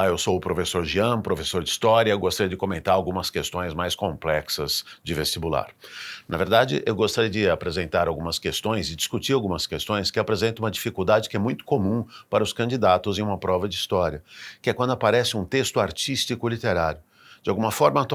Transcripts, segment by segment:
Olá, eu sou o professor Jean, professor de História. Gostaria de comentar algumas questões mais complexas de vestibular. Na verdade, eu gostaria de apresentar algumas questões e discutir algumas questões que apresentam uma dificuldade que é muito comum para os candidatos em uma prova de História, que é quando aparece um texto artístico literário. De alguma forma,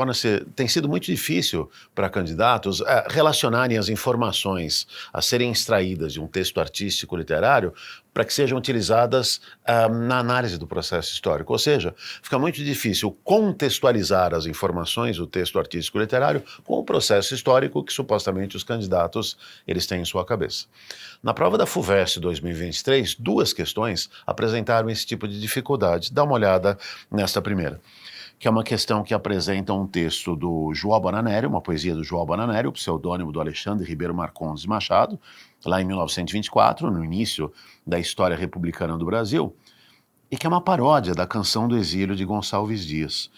tem sido muito difícil para candidatos relacionarem as informações a serem extraídas de um texto artístico literário para que sejam utilizadas na análise do processo histórico. Ou seja, fica muito difícil contextualizar as informações do texto artístico literário com o processo histórico que supostamente os candidatos eles têm em sua cabeça. Na prova da FUVEST 2023, duas questões apresentaram esse tipo de dificuldade. Dá uma olhada nesta primeira, que é uma questão que apresenta um texto do João Bonanério, uma poesia do João Bonanério, pseudônimo do Alexandre Ribeiro Marcondes Machado, lá em 1924, no início da história republicana do Brasil, e que é uma paródia da Canção do Exílio de Gonçalves Dias.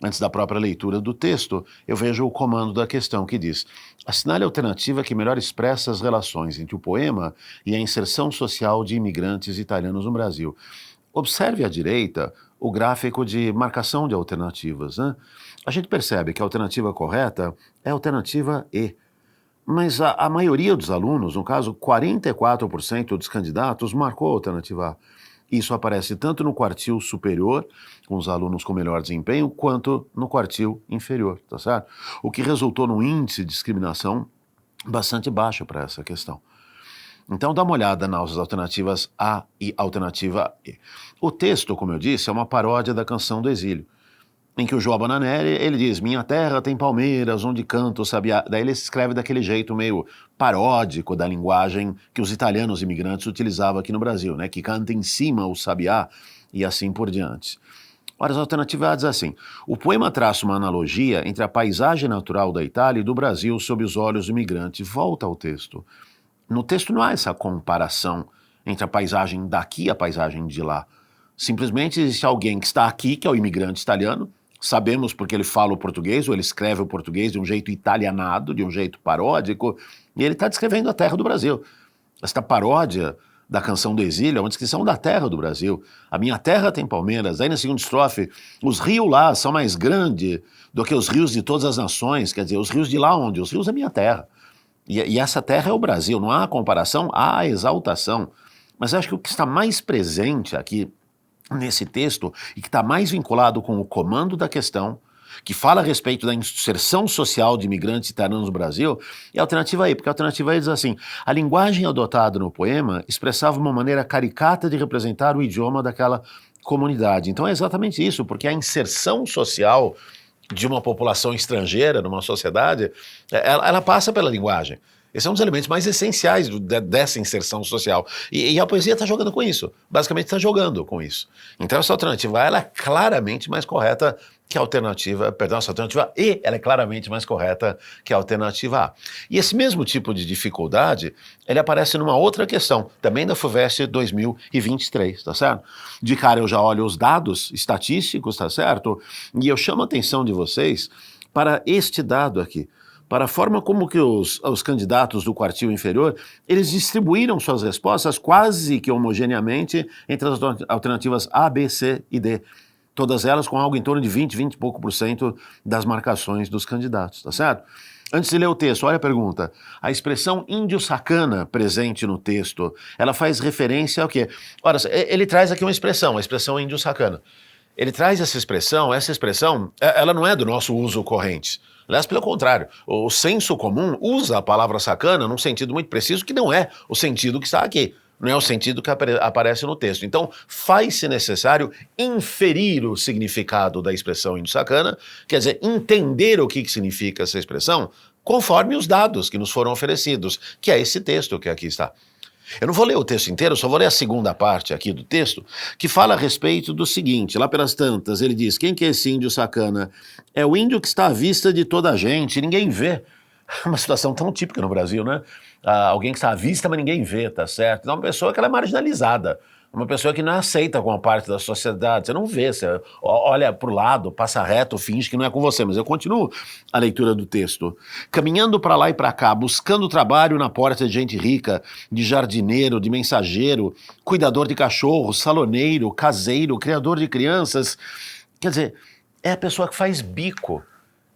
Antes da própria leitura do texto, eu vejo o comando da questão que diz: assinale a alternativa que melhor expressa as relações entre o poema e a inserção social de imigrantes italianos no Brasil. Observe à direita o gráfico de marcação de alternativas, né? A gente percebe que a alternativa correta é a alternativa E. Mas a maioria dos alunos, no caso 44% dos candidatos, marcou a alternativa A. Isso aparece tanto no quartil superior, com os alunos com melhor desempenho, quanto no quartil inferior, tá certo? O que resultou num índice de discriminação bastante baixo para essa questão. Então dá uma olhada nas alternativas A e alternativa E. O texto, como eu disse, é uma paródia da Canção do Exílio, em que o João Bonanério, ele diz: minha terra tem palmeiras, onde canta o sabiá. Daí ele escreve daquele jeito meio paródico da linguagem que os italianos imigrantes utilizavam aqui no Brasil, né? Que canta em cima o sabiá e assim por diante. Ora, as alternativas dizem assim: o poema traça uma analogia entre a paisagem natural da Itália e do Brasil sob os olhos do imigrante. Volta ao texto. No texto não há essa comparação entre a paisagem daqui e a paisagem de lá. Simplesmente existe alguém que está aqui, que é o imigrante italiano, sabemos porque ele fala o português, ou ele escreve o português de um jeito italianado, de um jeito paródico, e ele está descrevendo a terra do Brasil. Esta paródia da Canção do Exílio é uma descrição da terra do Brasil. A minha terra tem palmeiras. Aí na segunda estrofe, os rios lá são mais grandes do que os rios de todas as nações, quer dizer, os rios de lá onde? Os rios da minha terra. E essa terra é o Brasil, não há comparação, há exaltação. Mas acho que o que está mais presente aqui nesse texto e que está mais vinculado com o comando da questão, que fala a respeito da inserção social de imigrantes italianos no Brasil, é a alternativa E, porque a alternativa E diz assim: a linguagem adotada no poema expressava uma maneira caricata de representar o idioma daquela comunidade. Então é exatamente isso, porque a inserção social de uma população estrangeira numa sociedade, ela passa pela linguagem. Esse é um dos elementos mais essenciais dessa inserção social. E a poesia está jogando com isso. Basicamente está jogando com isso. Então essa alternativa A, ela é claramente mais correta que a alternativa, perdão, essa alternativa E, ela é claramente mais correta que a alternativa A. E esse mesmo tipo de dificuldade, ele aparece numa outra questão, também da FUVEST 2023, tá certo? De cara eu já olho os dados estatísticos, tá certo? E eu chamo a atenção de vocês para este dado aqui, para a forma como que os candidatos do quartil inferior, eles distribuíram suas respostas quase que homogeneamente entre as alternativas A, B, C e D. Todas elas com algo em torno de 20 e pouco por cento das marcações dos candidatos, tá certo? Antes de ler o texto, olha a pergunta. A expressão índio sacana presente no texto, ela faz referência ao quê? Ora, ele traz aqui uma expressão, a expressão índio sacana. Ele traz essa expressão, ela não é do nosso uso corrente. Aliás, pelo contrário, o senso comum usa a palavra sacana num sentido muito preciso que não é o sentido que está aqui, não é o sentido que aparece no texto. Então, faz-se necessário inferir o significado da expressão índio sacana, quer dizer, entender o que significa essa expressão, conforme os dados que nos foram oferecidos, que é esse texto que aqui está. Eu não vou ler o texto inteiro, só vou ler a segunda parte aqui do texto, que fala a respeito do seguinte: lá pelas tantas, ele diz: quem que é esse índio sacana? É o índio que está à vista de toda a gente, ninguém vê. Uma situação tão típica no Brasil, né? Alguém que está à vista, mas ninguém vê, tá certo? Então, é uma pessoa que ela é marginalizada. Uma pessoa que não é aceita como parte da sociedade. Você não vê, você olha para o lado, passa reto, finge que não é com você. Mas eu continuo a leitura do texto. Caminhando para lá e para cá, buscando trabalho na porta de gente rica, de jardineiro, de mensageiro, cuidador de cachorros, saloneiro, caseiro, criador de crianças. Quer dizer, é a pessoa que faz bico.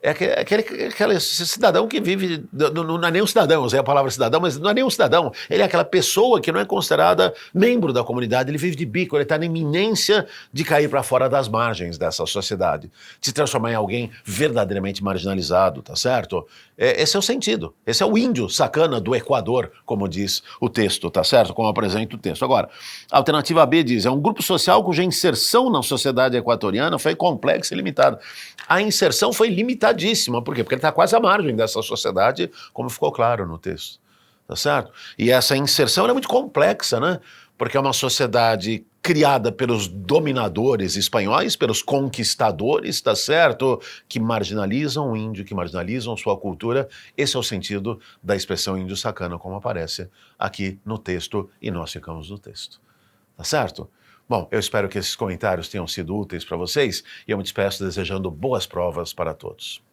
É aquele cidadão que vive, não é nem um cidadão, eu usei a palavra cidadão, mas não é nem um cidadão, ele é aquela pessoa que não é considerada membro da comunidade, ele vive de bico, ele está na iminência de cair para fora das margens dessa sociedade, de se transformar em alguém verdadeiramente marginalizado, tá certo? Esse é o sentido, esse é o índio sacana do Equador, como diz o texto, tá certo? Como apresenta o texto. Agora, a alternativa B diz, é um grupo social cuja inserção na sociedade equatoriana foi complexa e limitada. A inserção foi limitadíssima. Por quê? Porque ele está quase à margem dessa sociedade, como ficou claro no texto. Tá certo? E essa inserção é muito complexa, né? Porque é uma sociedade criada pelos dominadores espanhóis, pelos conquistadores, tá certo? Que marginalizam o índio, que marginalizam sua cultura. Esse é o sentido da expressão índio sacana, como aparece aqui no texto, e nós ficamos no texto. Tá certo? Bom, eu espero que esses comentários tenham sido úteis para vocês e eu me despeço desejando boas provas para todos.